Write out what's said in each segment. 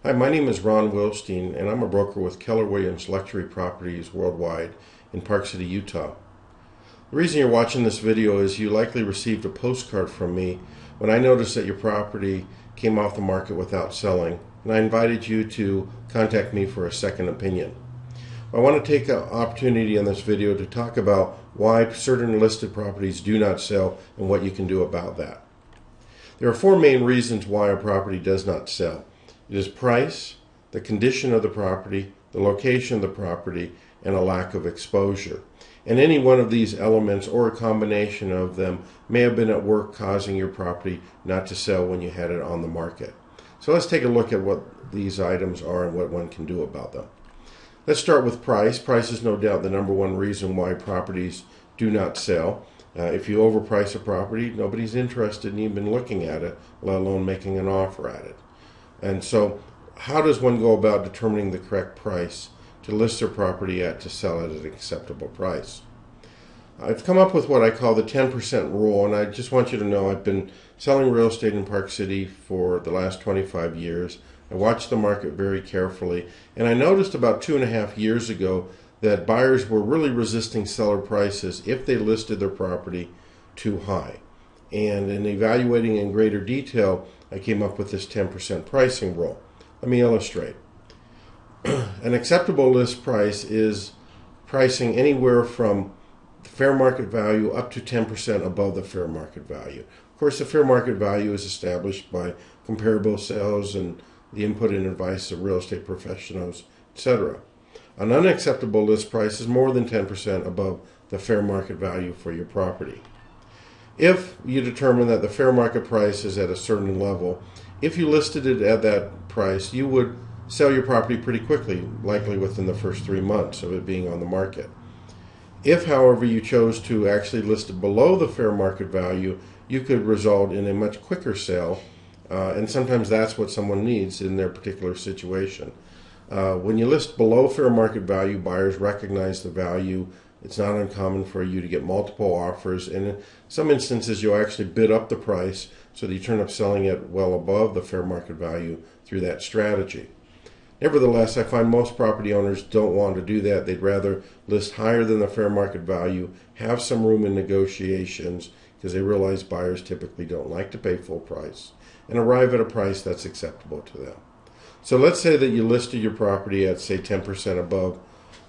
Hi, my name is Ron Wilstein, and I'm a broker with Keller Williams Luxury Properties worldwide in Park City, Utah. The reason you're watching this video is you likely received a postcard from me when I noticed that your property came off the market without selling, and I invited you to contact me for a second opinion. I want to take an opportunity in this video to talk about why certain listed properties do not sell and what you can do about that. There are four main reasons why a property does not sell. It is price, the condition of the property, the location of the property, and a lack of exposure. And any one of these elements or a combination of them may have been at work causing your property not to sell when you had it on the market. So let's take a look at what these items are and what one can do about them. Let's start with price. Price is no doubt the number one reason why properties do not sell. If you overprice a property, nobody's interested in even looking at it, let alone making an offer at it. And so how does one go about determining the correct price to list their property at to sell it at an acceptable price? I've come up with what I call the 10% rule, and I just want you to know I've been selling real estate in Park City for the last 25 years. I watched the market very carefully, and I noticed about 2.5 years ago that buyers were really resisting seller prices if they listed their property too high. And in evaluating in greater detail, I came up with this 10% pricing rule. Let me illustrate. An acceptable list price is pricing anywhere from the fair market value up to 10% above the fair market value. Of course, the fair market value is established by comparable sales and the input and advice of real estate professionals, etc. An unacceptable list price is more than 10% above the fair market value for your property. If you determine that the fair market price is at a certain level, if you listed it at that price, you would sell your property pretty quickly, likely within the first 3 months of it being on the market. If, however, you chose to actually list it below the fair market value, you could result in a much quicker sale, and sometimes that's what someone needs in their particular situation. When you list below fair market value, buyers recognize the value. It's not uncommon for you to get multiple offers, and in some instances you'll actually bid up the price so that you turn up selling it well above the fair market value through that strategy. Nevertheless, I find most property owners don't want to do that. They'd rather list higher than the fair market value, have some room in negotiations because they realize buyers typically don't like to pay full price, and arrive at a price that's acceptable to them. So let's say that you listed your property at, say, 10% above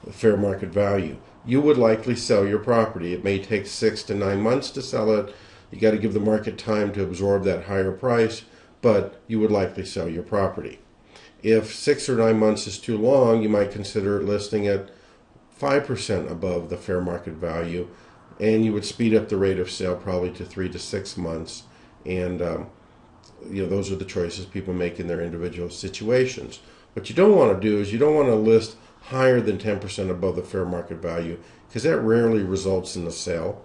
the fair market value. You would likely sell your property. It may take 6 to 9 months to sell it. You got to give the market time to absorb that higher price, but you would likely sell your property. If 6 or 9 months is too long, you might consider listing at 5% above the fair market value, and you would speed up the rate of sale probably to 3 to 6 months. And those are the choices people make in their individual situations. What you don't want to do is you don't want to list higher than 10% above the fair market value, because that rarely results in a sale,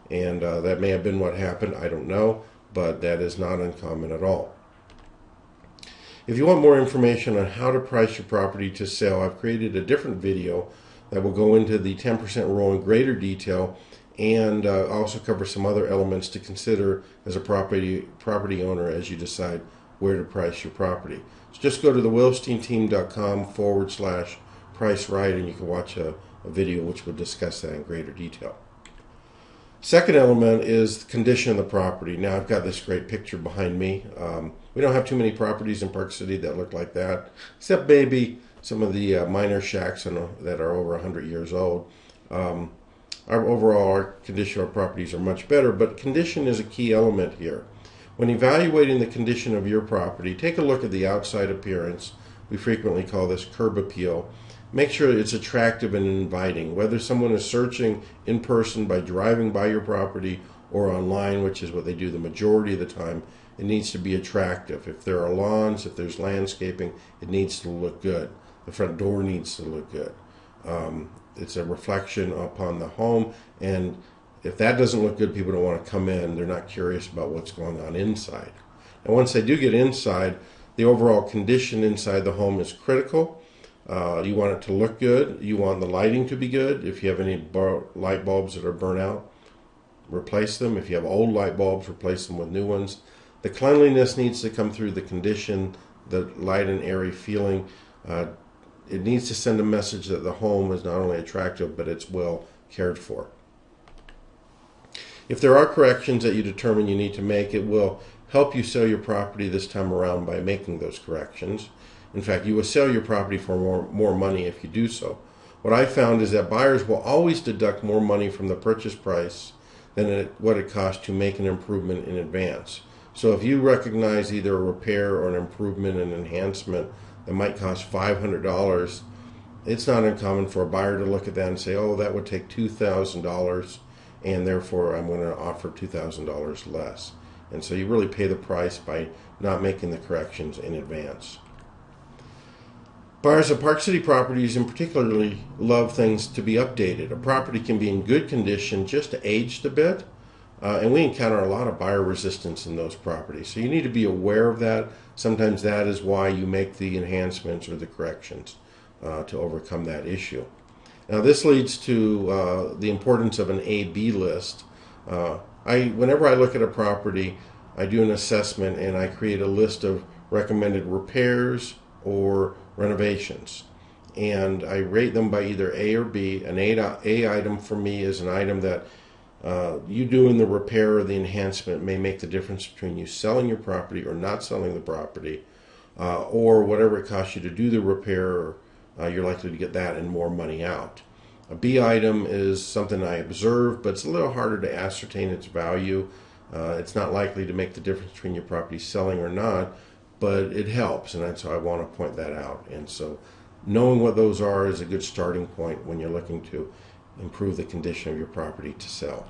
and that may have been what happened. I don't know, but that is not uncommon at all. If you want more information on how to price your property to sell, I've created a different video that will go into the 10% rule in greater detail, and also cover some other elements to consider as a property owner as you decide where to price your property. So just go to the WilsteinTeam.com/price right, and you can watch a video which will discuss that in greater detail. Second element is the condition of the property. Now I've got this great picture behind me. We don't have too many properties in Park City that look like that, except maybe some of the minor shacks that are over 100 years old. Our condition of our properties are much better, but condition is a key element here. When evaluating the condition of your property, take a look at the outside appearance. We frequently call this curb appeal. Make sure it's attractive and inviting. Whether someone is searching in person by driving by your property or online, which is what they do the majority of the time, it needs to be attractive. If there are lawns, if there's landscaping, it needs to look good. The front door needs to look good. It's a reflection upon the home, and if that doesn't look good, people don't want to come in. They're not curious about what's going on inside. And once they do get inside, the overall condition inside the home is critical. You want it to look good. You want the lighting to be good. If you have any light bulbs that are burnt out, replace them. If you have old light bulbs, replace them with new ones. The cleanliness needs to come through the condition, the light and airy feeling. It needs to send a message that the home is not only attractive, but it's well cared for. If there are corrections that you determine you need to make, it will help you sell your property this time around by making those corrections. In fact, you will sell your property for more money if you do so. What I found is that buyers will always deduct more money from the purchase price than what it costs to make an improvement in advance. So if you recognize either a repair or an improvement and enhancement that might cost $500, it's not uncommon for a buyer to look at that and say, oh, that would take $2,000, and therefore I'm going to offer $2,000 less. And so you really pay the price by not making the corrections in advance. Buyers of Park City properties in particularly love things to be updated. A property can be in good condition, just aged a bit, and we encounter a lot of buyer resistance in those properties. So you need to be aware of that. Sometimes that is why you make the enhancements or the corrections to overcome that issue. Now this leads to the importance of an A-B list. Whenever I look at a property, I do an assessment and I create a list of recommended repairs or renovations, and I rate them by either A or B. An A item for me is an item that you doing the repair or the enhancement may make the difference between you selling your property or not selling the property, or whatever it costs you to do the repair, you're likely to get that and more money out. A B item is something I observe, but it's a little harder to ascertain its value. It's not likely to make the difference between your property selling or not, but it helps, and so I want to point that out. And so knowing what those are is a good starting point when you're looking to improve the condition of your property to sell.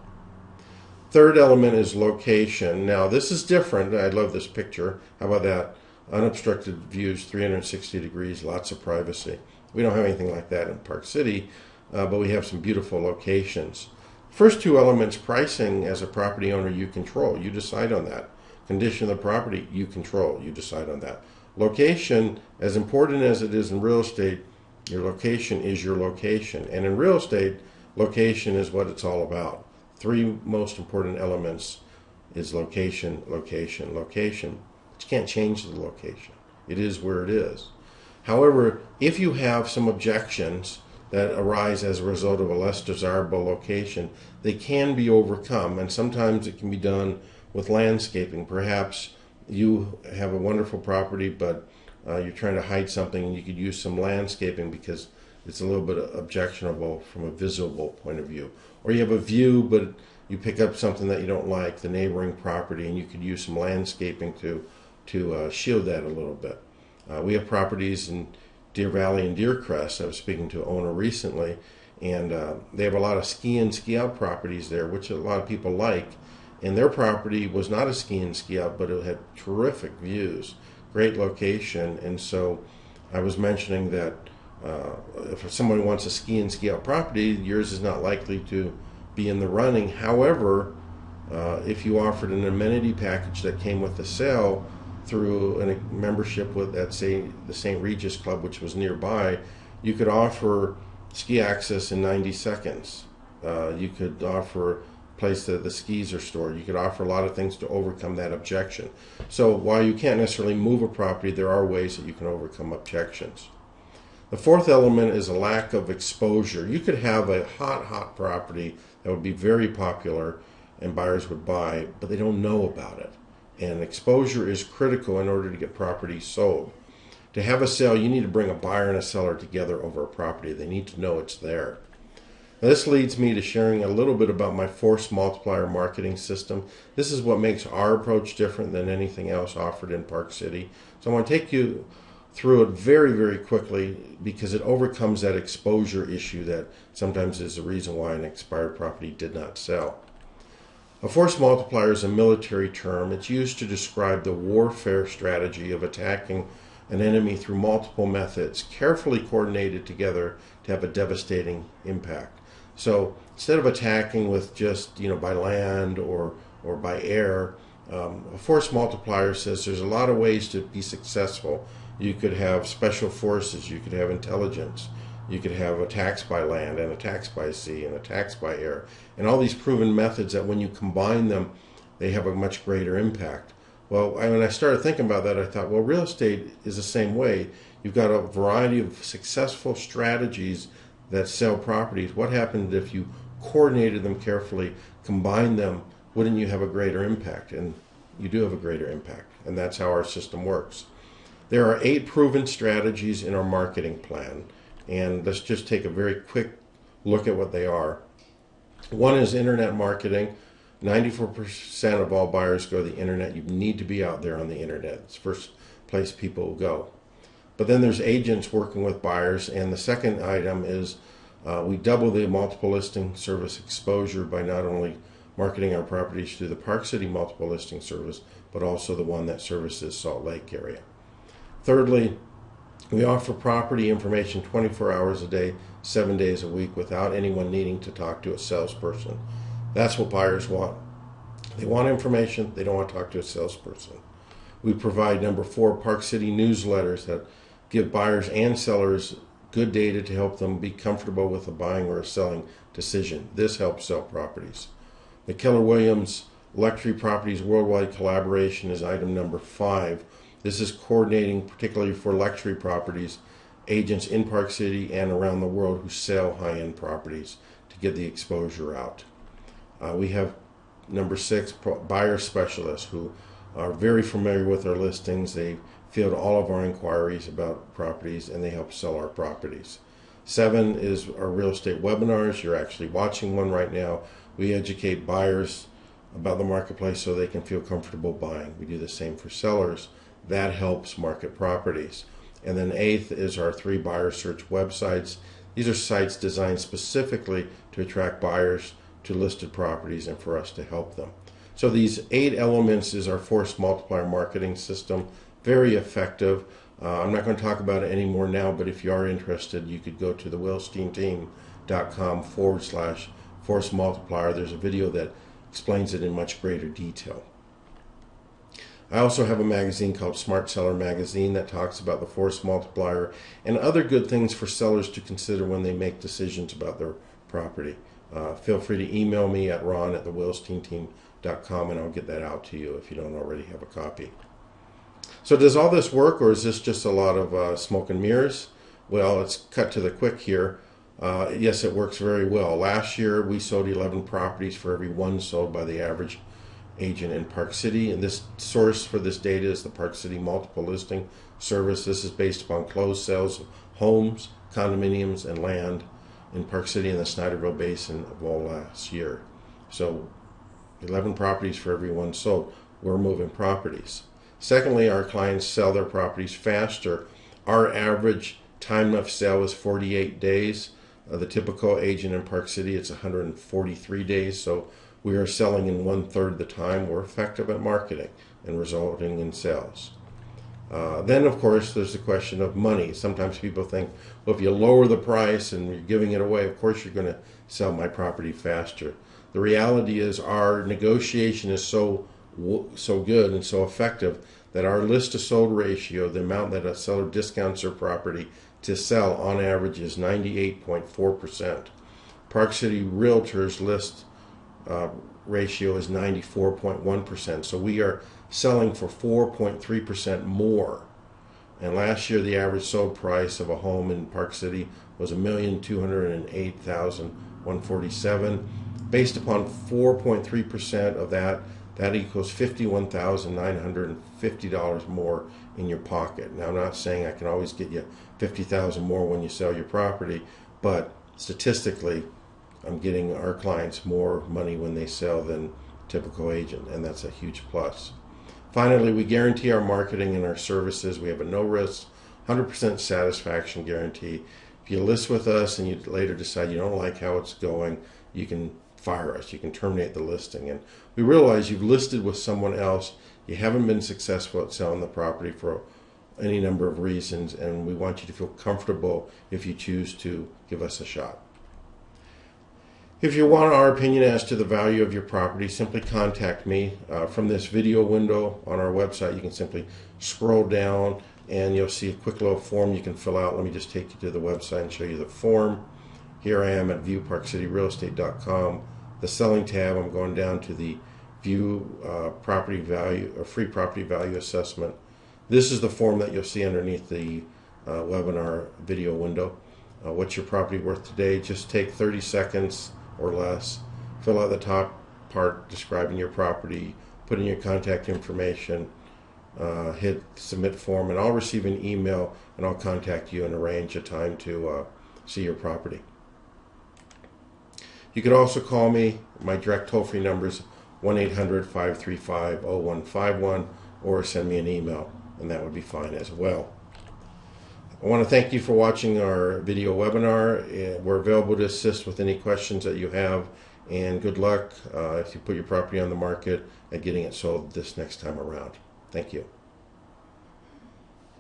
Third element is location. Now this is different. I love this picture. How about that? Unobstructed views, 360 degrees, lots of privacy. We don't have anything like that in Park City, but we have some beautiful locations. First two elements, pricing, as a property owner, you control. You decide on that. Condition of the property, you control. You decide on that. Location, as important as it is in real estate, your location is your location. And in real estate, location is what it's all about. Three most important elements is location, location, location. But you can't change the location. It is where it is. However, if you have some objections that arise as a result of a less desirable location, they can be overcome, and sometimes it can be done with landscaping. Perhaps you have a wonderful property, but you're trying to hide something, and you could use some landscaping because it's a little bit objectionable from a visible point of view. Or you have a view, but you pick up something that you don't like, the neighboring property, and you could use some landscaping to shield that a little bit. We have properties in Deer Valley and Deer Crest. I was speaking to an owner recently, and they have a lot of ski in, ski out properties there, which a lot of people like. And their property was not a ski in, ski out, but it had terrific views, great location. And so I was mentioning that if someone wants a ski in, ski out property, yours is not likely to be in the running. However, if you offered an amenity package that came with the sale through a membership with, let's say, the St. Regis Club, which was nearby, you could offer ski access in 90 seconds. You could offer place that the skis are stored. You could offer a lot of things to overcome that objection. So while you can't necessarily move a property, there are ways that you can overcome objections. The fourth element is a lack of exposure. You could have a hot property that would be very popular and buyers would buy, but they don't know about it. And exposure is critical in order to get properties sold. To have a sale, you need to bring a buyer and a seller together over a property. They need to know it's there. Now, this leads me to sharing a little bit about my force multiplier marketing system. This is what makes our approach different than anything else offered in Park City. So I want to take you through it very, very quickly because it overcomes that exposure issue that sometimes is the reason why an expired property did not sell. A force multiplier is a military term. It's used to describe the warfare strategy of attacking an enemy through multiple methods, carefully coordinated together to have a devastating impact. So instead of attacking with just, by land or by air, a force multiplier says there's a lot of ways to be successful. You could have special forces, you could have intelligence, you could have attacks by land and attacks by sea and attacks by air, and all these proven methods that when you combine them, they have a much greater impact. Well, when I started thinking about that, I thought, well, real estate is the same way. You've got a variety of successful strategies that sell properties. What happened if you coordinated them carefully, combined them? Wouldn't you have a greater impact? And you do have a greater impact, and that's how our system works. There are 8 proven strategies in our marketing plan, and let's just take a very quick look at what they are. One is internet marketing. 94% of all buyers go to the internet. You need to be out there on the internet. It's the first place people will go. But then there's agents working with buyers, and the second item is we double the multiple listing service exposure by not only marketing our properties through the Park City multiple listing service, but also the one that services Salt Lake area. Thirdly, we offer property information 24 hours a day, 7 days a week, without anyone needing to talk to a salesperson. That's what buyers want. They want information. They don't want to talk to a salesperson. We provide, number 4, Park City newsletters that give buyers and sellers good data to help them be comfortable with a buying or a selling decision. This helps sell properties. The Keller Williams Luxury Properties Worldwide Collaboration is item number 5. This is coordinating particularly for luxury properties, agents in Park City and around the world who sell high-end properties to get the exposure out. We have number 6, buyer specialists who are very familiar with our listings. They field all of our inquiries about properties, and they help sell our properties. 7 is our real estate webinars. You're actually watching one right now. We educate buyers about the marketplace so they can feel comfortable buying. We do the same for sellers. That helps market properties. And then 8th is our 3 buyer search websites. These are sites designed specifically to attract buyers to listed properties and for us to help them. So these 8 elements is our force multiplier marketing system. Very effective. I'm not going to talk about it anymore now, but if you are interested, you could go to the WilsteinTeam.com/force multiplier. There's a video that explains it in much greater detail. I also have a magazine called Smart Seller Magazine that talks about the force multiplier and other good things for sellers to consider when they make decisions about their property. Feel free to email me at ron@thewilsteinteam.com and I'll get that out to you if you don't already have a copy. So does all this work, or is this just a lot of smoke and mirrors? Well, let's cut to the quick here. Yes, it works very well. Last year we sold 11 properties for every 1 sold by the average agent in Park City, and this source for this data is the Park City Multiple Listing Service. This is based upon closed sales of homes, condominiums, and land in Park City and the Snyderville Basin of all last year. So 11 properties for every 1 sold. We're moving properties. Secondly, our clients sell their properties faster. Our average time of sale is 48 days. The typical agent in Park City, it's 143 days. So we are selling in 1/3 the time. We're effective at marketing and resulting in sales. Then, of course, there's the question of money. Sometimes people think, well, if you lower the price and you're giving it away, of course you're going to sell my property faster. The reality is our negotiation is so good and so effective that our list to sold ratio, the amount that a seller discounts their property to sell, on average is 98.4%. Park City Realtors list ratio is 94.1%. So we are selling for 4.3% more. And last year the average sold price of a home in Park City was $1,208,147. Based upon 4.3% of that equals $51,950 more in your pocket. Now, I'm not saying I can always get you $50,000 more when you sell your property, but statistically, I'm getting our clients more money when they sell than typical agent, and that's a huge plus. Finally, we guarantee our marketing and our services. We have a no-risk, 100% satisfaction guarantee. If you list with us and you later decide you don't like how it's going, you can fire us. You can terminate the listing. And we realize you've listed with someone else. You haven't been successful at selling the property for any number of reasons, and we want you to feel comfortable if you choose to give us a shot. If you want our opinion as to the value of your property, simply contact me. From this video window on our website, you can simply scroll down and you'll see a quick little form you can fill out. Let me just take you to the website and show you the form. Here I am at BuyParkCityRealEstate.com. The selling tab, I'm going down to the view property value or free property value assessment. This is the form that you'll see underneath the webinar video window. What's your property worth today? Just take 30 seconds or less. Fill out the top part describing your property, put in your contact information, hit submit form, and I'll receive an email and I'll contact you and arrange a time to see your property. You can also call me. My direct toll-free number is 1-800-535-0151, or send me an email, and that would be fine as well. I want to thank you for watching our video webinar. We're available to assist with any questions that you have, and good luck if you put your property on the market at getting it sold this next time around. Thank you.